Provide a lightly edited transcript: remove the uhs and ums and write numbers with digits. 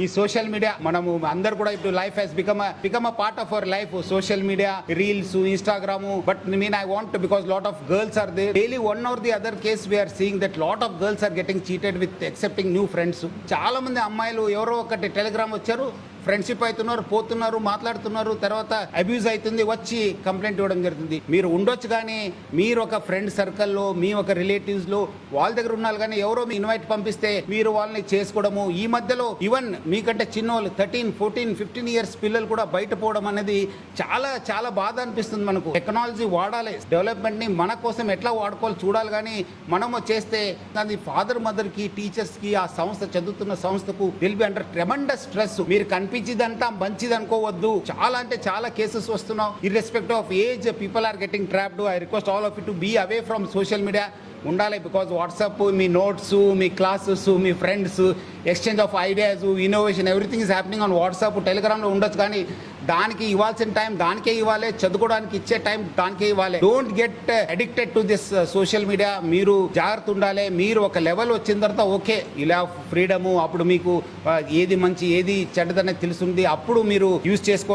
ఈ social media మనము అందరు కూడా ఇప్పుడు life has become a part of our life. Social media, reels, Instagram. But I want to, because lot of girls are there. Daily one or the other case we are seeing that lot of girls are getting cheated with accepting new friends. చాలా మంది అమ్మాయిలు ఎవరో ఒకటి Telegram వచ్చారు, friendship అవుతున్నారు, పోతున్నారు, మాట్లాడుతున్నారు, తర్వాత అబ్యూజ్ అవుతుంది, వచ్చి కంప్లైంట్ ఇవ్వడం జరుగుతుంది. మీరు ఉండొచ్చు కానీ మీరు ఒక ఫ్రెండ్ సర్కిల్లో, మీ ఒక రిలేటివ్స్లో వాళ్ళ దగ్గర ఉన్నారు కానీ ఎవరో మీ ఇన్వైట్ పంపిస్తే మీరు వాళ్ళని చేసుకోవడము. ఈ మధ్యలో ఈవెన్ మీకంటే చిన్నోళ్ళు 13, 14, 15 ఇయర్స్ పిల్లలు కూడా బయట పోవడం అనేది చాలా చాలా బాధ అనిపిస్తుంది. మనకు టెక్నాలజీ వాడాలి, డెవలప్మెంట్ ని మన కోసం ఎట్లా వాడుకోవాలి చూడాలి, కానీ మనము చేస్తే అది ఫాదర్ మదర్ కి, టీచర్స్ కి, ఆ సంస్థ చదువుతున్న సంస్థకు will be under tremendous stress. మీరు కనిపించిదంతా మంచిది అనుకోవద్దు. చాలా అంటే చాలా కేసెస్ వస్తున్నావు. Irrespective of age people are getting trapped. I request all of you to be away from social media. ఉండాలి, బికాజ్ వాట్సాప్ మీ నోట్స్, మీ క్లాసెస్, మీ friends, exchange of ideas, innovation, everything is happening on WhatsApp, టెలిగ్రామ్లో ఉండొచ్చు. కానీ దానికి ఇవ్వాల్సిన time దానికే ఇవ్వాలి, చదువుకోవడానికి ఇచ్చే టైం దానికే ఇవ్వాలి. Don't get addicted to this social media. మీరు జాగ్రత్త ఉండాలి. మీరు ఒక లెవెల్ వచ్చిన తర్వాత ఓకే, ఇలా ఫ్రీడము, అప్పుడు మీకు ఏది మంచి ఏది చెడ్డదనేది తెలుస్తుంది, అప్పుడు మీరు యూజ్ చేసుకోవాలి.